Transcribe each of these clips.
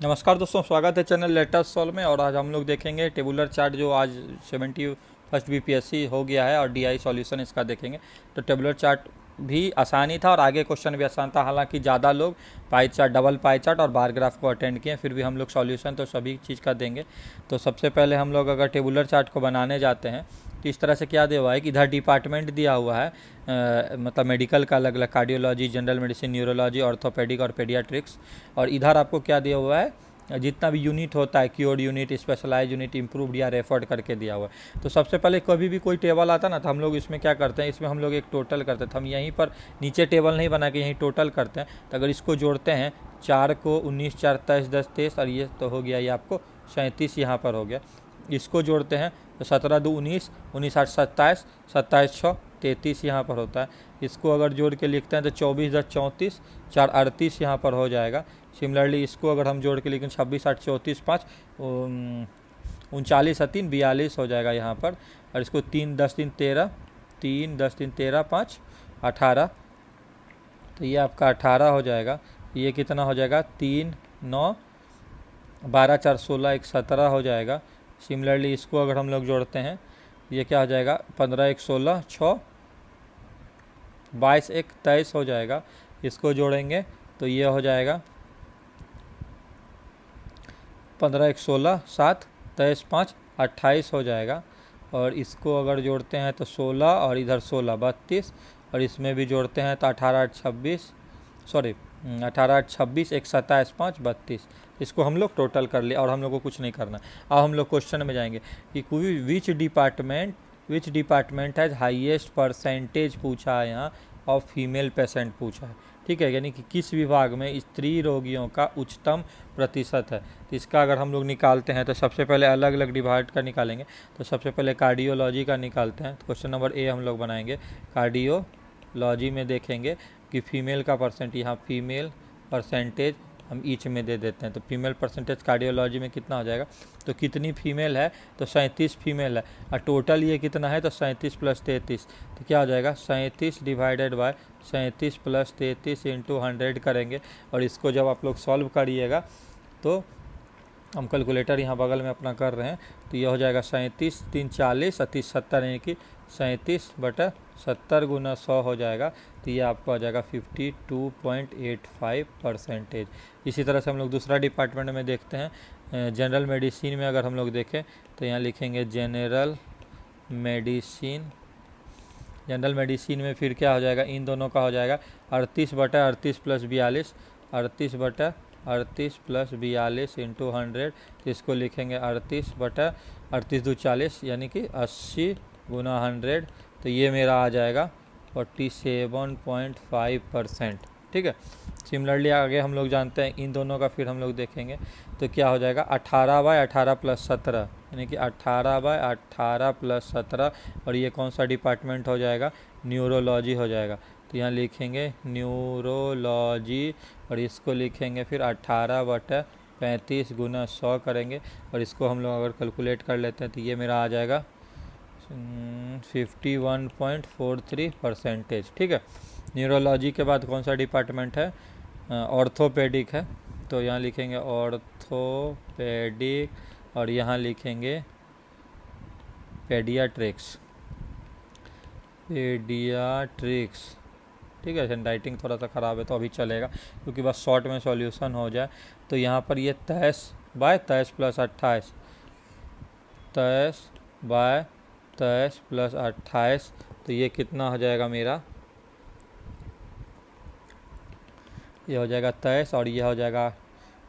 नमस्कार दोस्तों, स्वागत है चैनल लेटेस्ट सॉल्व में। और आज हम लोग देखेंगे टेबुलर चार्ट जो आज 71st बीपीएससी हो गया है और डीआई सॉल्यूशन इसका देखेंगे। तो टेबुलर चार्ट भी आसान ही था और आगे क्वेश्चन भी आसान था। हालांकि ज़्यादा लोग pie chart, double pie chart और बार ग्राफ को अटेंड किए, फिर भी हम लोग सॉल्यूशन तो सभी चीज़ का देंगे। तो सबसे पहले हम लोग अगर टेबुलर चार्ट को बनाने जाते हैं तो इस तरह से क्या दिया हुआ है कि इधर डिपार्टमेंट दिया हुआ है, मतलब मेडिकल का अलग अलग, cardiology, general medicine, neurology, orthopaedic और पेडियाट्रिक्स। और इधर आपको क्या दिया हुआ है, जितना भी यूनिट होता है, cured unit, specialized unit, improved या रेफर्ड करके दिया हुआ है। तो सबसे पहले कभी भी कोई टेबल आता ना तो हम लोग इसमें क्या करते हैं, इसमें हम लोग एक टोटल करते हैं। तो हम यहीं पर नीचे टेबल नहीं बना के यहीं टोटल करते हैं। तो अगर इसको जोड़ते हैं, 4 को 19, 4 23, 10 23, और ये तो हो गया, ये आपको 37 यहाँ पर हो गया। इसको जोड़ते हैं तो 17 2 19, 19 8 27, 27 6 33 यहाँ पर होता है। इसको अगर जोड़ के लिखते हैं तो 24 10 34, 4 38 यहाँ पर हो जाएगा। सिमिलरली इसको अगर हम जोड़ के लिखें 26 8 34 5, 39 3 42 हो जाएगा यहाँ पर। और इसको 3 10 3 13, 3 10 3 13 5 18, तो ये आपका 18 हो जाएगा। ये कितना हो जाएगा, 3 9 12 4 16, 1 17 हो जाएगा। सिमिलरली इसको अगर हम लोग जोड़ते हैं, ये क्या हो जाएगा, 15 1 16 6 22 1 23 हो जाएगा। इसको जोड़ेंगे तो ये हो जाएगा 15 1 16 7 23 5 28 हो जाएगा। और इसको अगर जोड़ते हैं तो 16 और इधर 16 32, और इसमें भी जोड़ते हैं तो 18 8 26, सॉरी 18 8 26 1 27 5 32। इसको हम लोग टोटल कर लिया और हम लोग को कुछ नहीं करना। अब हम लोग क्वेश्चन में जाएंगे कि कोई विच डिपार्टमेंट हैज़ हाईएस्ट परसेंटेज पूछा है यहाँ, ऑफ फीमेल पेशेंट पूछा है। ठीक है, यानी कि किस विभाग में स्त्री रोगियों का उच्चतम प्रतिशत है। तो इसका अगर हम लोग निकालते हैं तो सबसे पहले अलग अलग डिवाइड का निकालेंगे। तो सबसे पहले कार्डियोलॉजी का निकालते हैं। तो क्वेश्चन नंबर ए हम लोग बनाएंगे। कार्डियोलॉजी में देखेंगे कि फीमेल का परसेंट, यहाँ फीमेल परसेंटेज हम ईच में दे देते हैं। तो फीमेल परसेंटेज कार्डियोलॉजी में कितना हो जाएगा, तो कितनी फीमेल है, तो 37 फीमेल है। और टोटल ये कितना है, तो 37 + 33, तो क्या हो जाएगा, 37 डिवाइडेड बाय 37 + 33 इंटू 100 करेंगे। और इसको जब आप लोग सॉल्व करिएगा तो हम कैलकुलेटर यहाँ बगल में अपना कर रहे हैं, तो ये हो जाएगा 37 3 40 और 30 70, यानी कि 37/70 × 100 हो जाएगा। तो ये आपको आ जाएगा 52.85%। इसी तरह से हम लोग दूसरा डिपार्टमेंट में देखते हैं। जनरल मेडिसिन में अगर हम लोग देखें तो यहाँ लिखेंगे जनरल मेडिसिन। जनरल मेडिसिन में फिर क्या हो जाएगा, इन दोनों का हो जाएगा 38/38 + 42, 38/38 + 42 इंटू 100। तो इसको लिखेंगे 38/38 2 40, यानी कि 80 × 100। तो ये मेरा आ जाएगा 47.5%। ठीक है। सिमिलरली आगे हम लोग जानते हैं इन दोनों का, फिर हम लोग देखेंगे तो क्या हो जाएगा 18/18 + 17, यानी कि 18/18 + 17। और ये कौन सा डिपार्टमेंट हो जाएगा, न्यूरोलॉजी हो जाएगा। तो यहाँ लिखेंगे न्यूरोलॉजी, और इसको लिखेंगे फिर 18/35 × 100 करेंगे। और इसको हम लोग अगर कैलकुलेट कर लेते हैं तो ये मेरा आ जाएगा 51.43%। ठीक है। न्यूरोलॉजी के बाद कौन सा डिपार्टमेंट है, ऑर्थोपेडिक है। तो यहाँ लिखेंगे ऑर्थोपेडिक, और यहाँ लिखेंगे पेडियाट्रिक्स। ठीक है, हैंडराइटिंग थोड़ा सा ख़राब है तो अभी चलेगा, क्योंकि बस शॉर्ट में सॉल्यूशन हो जाए। तो यहाँ पर ये 23/23 + 28, 23/23 + 28, तो ये कितना हो जाएगा मेरा, ये हो जाएगा 23, और ये हो जाएगा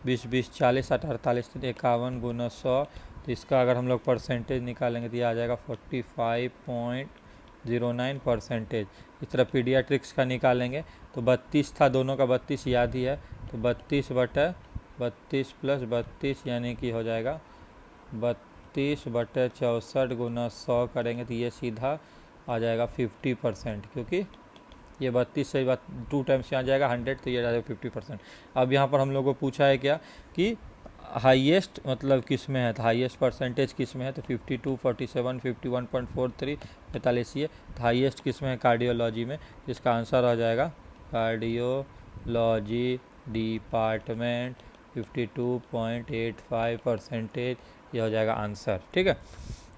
20 20 40 8 48 51 × 100। तो इसका अगर हम लोग परसेंटेज निकालेंगे तो ये आ जाएगा 45.09%। इस तरह पीडियाट्रिक्स का निकालेंगे तो 32 था, दोनों का 32 याद ही है। तो 32/32 + 32, यानी कि हो जाएगा 32/64 × 100 करेंगे तो ये सीधा आ जाएगा 50%, क्योंकि ये 32 से बात 2 टाइम्स यहाँ जाएगा 100, तो ये जाएगा 50%। अब यहाँ पर हम लोग को पूछा है क्या कि हाईएस्ट मतलब किस में है, तो हाईएस्ट परसेंटेज किस में है, तो 52 47 51.43 45 ये। तो हाईएस्ट किस में है, कार्डियोलॉजी में। जिसका आंसर आ जाएगा कार्डियोलॉजी डिपार्टमेंट 52.85%, ये हो जाएगा आंसर। ठीक है,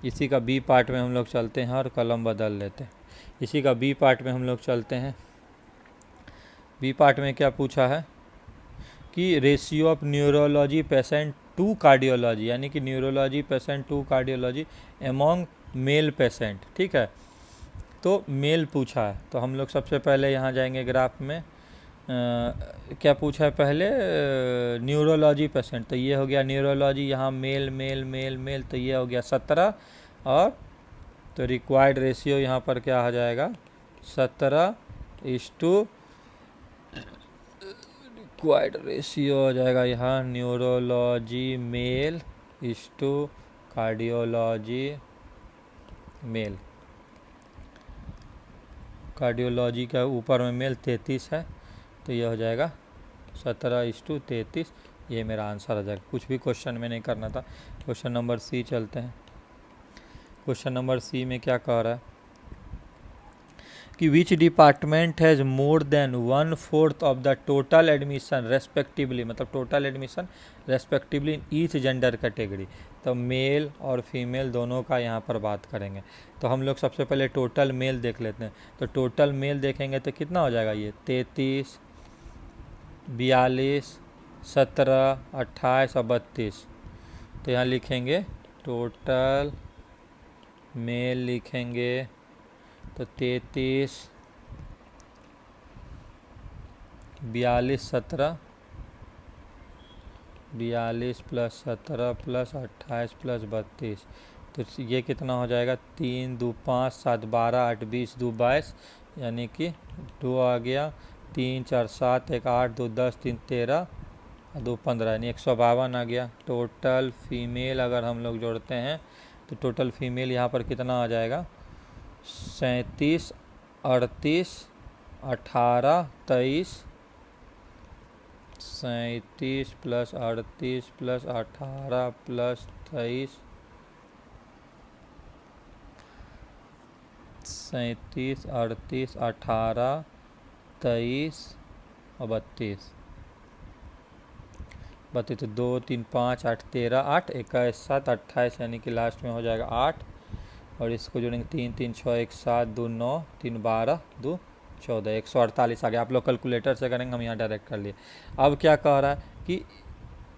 इसी का बी पार्ट में हम लोग चलते हैं और कलम बदल लेते हैं। इसी का बी पार्ट में हम लोग चलते हैं। बी पार्ट में क्या पूछा है कि ratio of neurology patient to cardiology, यानी कि neurology patient to cardiology among male patient. ठीक है, तो मेल पूछा है, तो हम लोग सबसे पहले यहाँ जाएंगे ग्राफ में। क्या पूछा है पहले, न्यूरोलॉजी पेशेंट, तो ये हो गया न्यूरोलॉजी, यहाँ मेल मेल मेल मेल, तो ये हो गया 17। और तो रिक्वायर्ड रेशियो यहाँ पर क्या हो जाएगा, 17:, रिक्वायर्ड रेशियो हो जाएगा यहाँ न्यूरोलॉजी मेल इस टू कार्डियोलॉजी मेल। कार्डियोलॉजी का ऊपर में मेल 33 है, तो ये हो जाएगा 17:33। ये मेरा आंसर हो जाएगा। कुछ भी क्वेश्चन में नहीं करना था। क्वेश्चन नंबर सी चलते हैं। क्वेश्चन नंबर सी में क्या कह रहा है कि which department has more than 1/4 of the total admission respectively, मतलब total admission respectively in each gender category. तो मेल और फीमेल दोनों का यहाँ पर बात करेंगे। तो हम लोग सबसे पहले टोटल मेल देख लेते हैं। तो टोटल मेल देखेंगे तो कितना हो जाएगा, ये 33, 42, 17, 28 और 32। तो यहाँ लिखेंगे टोटल मेल, लिखेंगे तो 33, 42, 17, 42 + 17 + 28 + 32। तो ये कितना हो जाएगा, 3 2 5 7 12 8 20 2 22, यानी कि 2 आ गया, 3 4 7 1 8 2 10 3 13 2 15, यानी 152 आ गया। टोटल फीमेल अगर हम लोग जोड़ते हैं तो टोटल फीमेल यहाँ पर कितना आ जाएगा, 37 38 18 23, 37 + 38 + 18 + 23, 37 38 18 23 और 32। तो 2 3 5 8 13 8 21 7 28, यानी कि लास्ट में हो जाएगा 8। और इसको जोड़ेंगे 3 3 6 1 7 2 9 3 12 2 14, 148 आ गया। आप लोग कैलकुलेटर से करेंगे, हम यहाँ डायरेक्ट कर लिए। अब क्या कह रहा है कि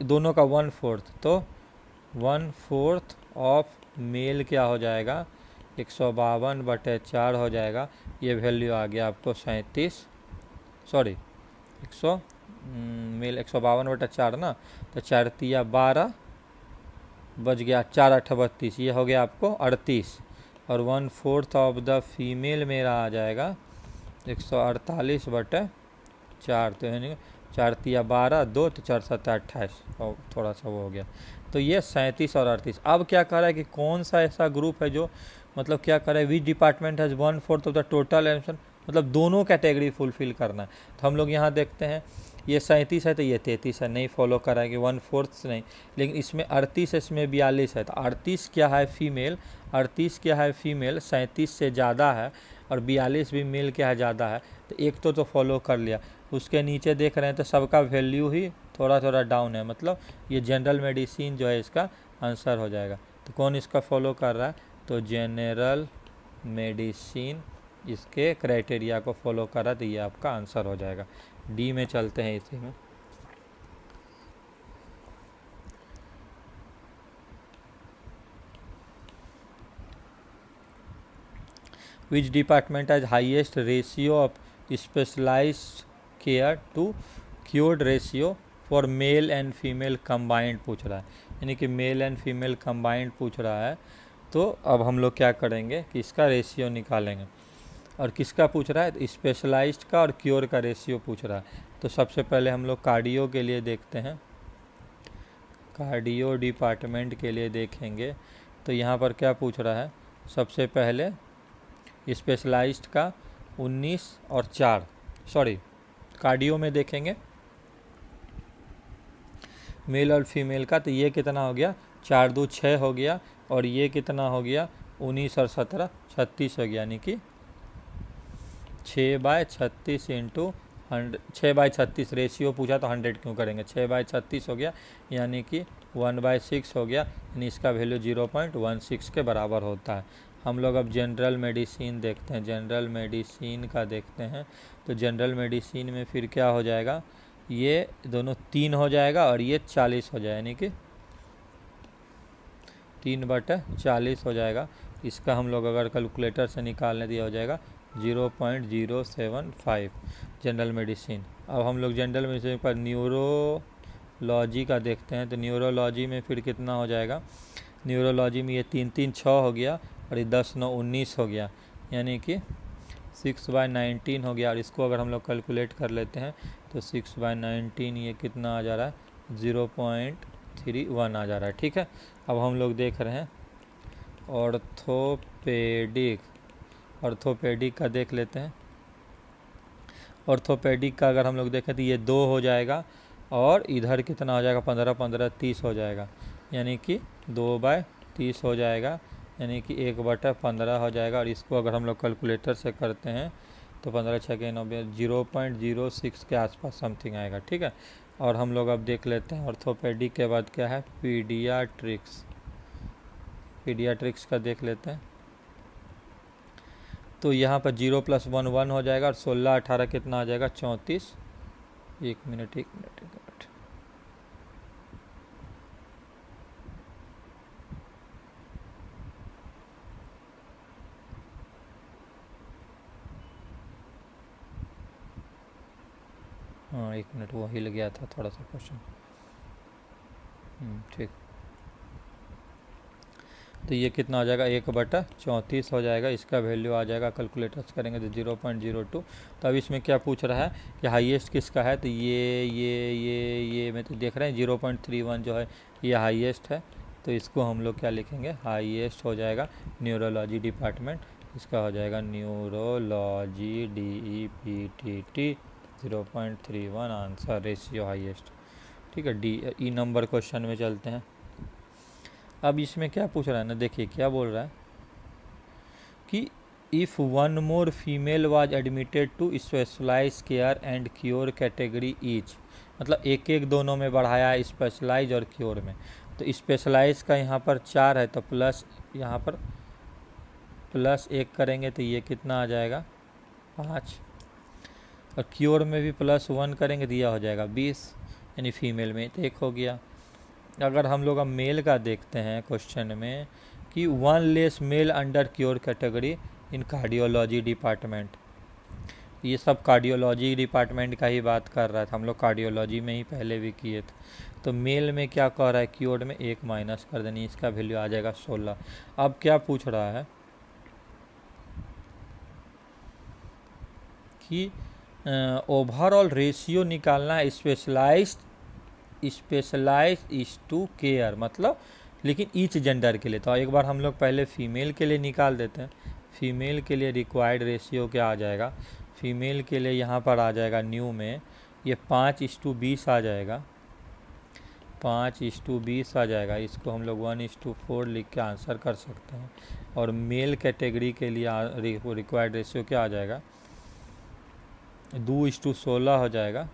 दोनों का 1/4, तो 1/4 ऑफ मेल क्या हो जाएगा, 152/4 हो जाएगा। ये वैल्यू आ गया आपको 37, सॉरी 100 मेल 152/4 ना, तो 4 तिया 12 बच गया, 4 8 32, ये हो गया आपको 38। और 1/4 ऑफ द फीमेल मेरा आ जाएगा 148/4, तो यानी 4 तिया 12 2, तो 4 7 28, और थोड़ा सा वो हो गया। तो ये 37 और 38। अब क्या कह रहा है कि कौन सा ऐसा ग्रुप है जो, मतलब क्या कर रहा है, विच department has 1/4 of the total admission, मतलब दोनों कैटेगरी फुलफिल करना है। तो हम लोग यहाँ देखते हैं, ये 37 है तो ये 33 है, नहीं फॉलो कराएंगे, 1/4 नहीं। लेकिन इसमें 38 है, इसमें 42 है, तो 38 क्या है फीमेल, 38 क्या है फीमेल, 37 से ज़्यादा है, और 42 भी मेल क्या है, ज़्यादा है। तो एक तो फॉलो कर लिया। उसके नीचे देख रहे हैं तो सबका वैल्यू ही थोड़ा थोड़ा डाउन है, मतलब ये जनरल मेडिसिन जो है इसका आंसर हो जाएगा। तो कौन इसका फॉलो कर रहा है, तो जनरल मेडिसिन इसके क्राइटेरिया को फॉलो कर रहा है, तो ये आपका आंसर हो जाएगा। डी में चलते हैं। इसी में which department has highest ratio of specialized care to cured ratio for male and female combined पूछ रहा है, यानी कि मेल एंड फीमेल कंबाइंड पूछ रहा है। तो अब हम लोग क्या करेंगे कि इसका रेशियो निकालेंगे। और किसका पूछ रहा है, तो स्पेशलाइज्ड का और क्योर का रेशियो पूछ रहा है। तो सबसे पहले हम लोग कार्डियो के लिए देखते हैं, कार्डियो डिपार्टमेंट के लिए देखेंगे। तो यहाँ पर क्या पूछ रहा है, सबसे पहले स्पेशलाइज्ड का 19 और 4, सॉरी कार्डियो में देखेंगे मेल और फीमेल का, तो ये कितना हो गया, 4 2 6 हो गया, और ये कितना हो गया, 19 और 17 36 हो गया, यानी कि 6/36 × 6/36 रेशियो पूछा तो 100 क्यों करेंगे, 6/36 हो गया, यानी कि 1/6 हो गया, यानी इसका वैल्यू 0.16 के बराबर होता है। हम लोग अब जनरल मेडिसिन देखते हैं, जनरल मेडिसिन का देखते हैं। तो जनरल मेडिसिन में फिर क्या हो जाएगा, ये दोनों 3 हो जाएगा और ये 40 हो जाएगा, यानी कि 3/40 हो जाएगा। इसका हम लोग अगर कैलकुलेटर से निकालने दिया हो जाएगा 0.075 जनरल मेडिसिन। अब हम लोग जनरल मेडिसिन पर न्यूरोलॉजी का देखते हैं। तो न्यूरोलॉजी में फिर कितना हो जाएगा, न्यूरोलॉजी में ये 3 3 6 हो गया और ये 10 9 19 हो गया, यानी कि 6/19 हो गया। और इसको अगर हम लोग कैलकुलेट कर लेते हैं तो 6/19 ये कितना आ जा रहा है, 0.31 आ जा रहा है। ठीक है, अब हम लोग देख रहे हैं ऑर्थोपेडिक, ऑर्थोपेडिक का देख लेते हैं। ऑर्थोपेडिक का अगर हम लोग देखें तो ये 2 हो जाएगा और इधर कितना हो जाएगा, 15 15 30 हो जाएगा, यानी कि 2/30 हो जाएगा, यानी कि 1/15 हो जाएगा। और इसको अगर हम लोग कैलकुलेटर से करते हैं तो 15 6 के 90, 0.06 के आसपास समथिंग आएगा। ठीक है, और हम लोग अब देख लेते हैं ऑर्थोपेडिक के बाद क्या है, पीडियाट्रिक्स। पीडियाट्रिक्स का देख लेते हैं। तो यहाँ पर 0 + 1 1 हो जाएगा और 16 18 कितना आ जाएगा, 34। एक मिनट हाँ, एक मिनट, वो हिल गया था थोड़ा सा क्वेश्चन। ठीक, तो ये कितना हो जाएगा, 1/34 हो जाएगा। इसका वैल्यू आ जाएगा, कैलकुलेटर से करेंगे तो 0.02। तो अब इसमें क्या पूछ रहा है कि हाईएस्ट किसका है, तो ये में तो देख रहे हैं 0.31 जो है ये हाईएस्ट है। तो इसको हम लोग क्या लिखेंगे, हाईएस्ट हो जाएगा न्यूरोलॉजी डिपार्टमेंट, इसका हो जाएगा neurology DEPTT 0.31 answer, ratio highest. ठीक है, ई नंबर क्वेश्चन में चलते हैं। अब इसमें क्या पूछ रहा है ना, देखिए क्या बोल रहा है कि if one more female was admitted to specialize care and cure category each, मतलब एक एक दोनों में बढ़ाया है, स्पेशलाइज और क्योर में। तो स्पेशलाइज का यहाँ पर 4 है तो प्लस, यहाँ पर +1 करेंगे तो ये कितना आ जाएगा, 5। और क्योर में भी +1 करेंगे तो यह हो जाएगा 20, यानी फीमेल में तो 1 हो गया। अगर हम लोग अब मेल का देखते हैं क्वेश्चन में कि 1 less male under cure category in cardiology department, ये सब कार्डियोलॉजी डिपार्टमेंट का ही बात कर रहा था, हम लोग कार्डियोलॉजी में ही पहले भी किए थे। तो मेल में क्या कह रहा है, क्योर में 1 माइनस कर देनी, इसका वैल्यू आ जाएगा 16। अब क्या पूछ रहा है कि ओवरऑल रेशियो निकालना है स्पेशलाइज इज टू केयर, मतलब लेकिन ईच जेंडर के लिए। तो एक बार हम लोग पहले फीमेल के लिए निकाल देते हैं। फीमेल के लिए रिक्वायर्ड रेशियो क्या आ जाएगा, फीमेल के लिए यहाँ पर आ जाएगा न्यू में ये 5:20 आ जाएगा, 5:20 आ जाएगा। इसको हम लोग 1:4 लिख के आंसर कर सकते हैं। और मेल कैटेगरी के लिए रिक्वायर्ड रेशियो क्या आ जाएगा, 2:16 हो जाएगा,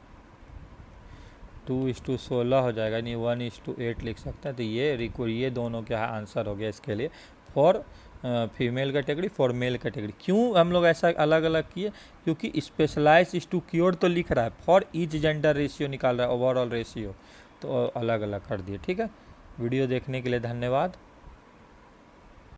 2:16 हो जाएगा, यानी 1:8 लिख सकते हैं। तो ये दोनों क्या है आंसर हो गया इसके लिए, for female category, for male category. क्यों हम लोग ऐसा अलग अलग किए, क्योंकि स्पेशलाइज इज टू क्योर तो लिख रहा है, फॉर ईच जेंडर रेशियो निकाल रहा है, ओवरऑल रेशियो तो अलग अलग कर दिए। ठीक है, वीडियो देखने के लिए धन्यवाद।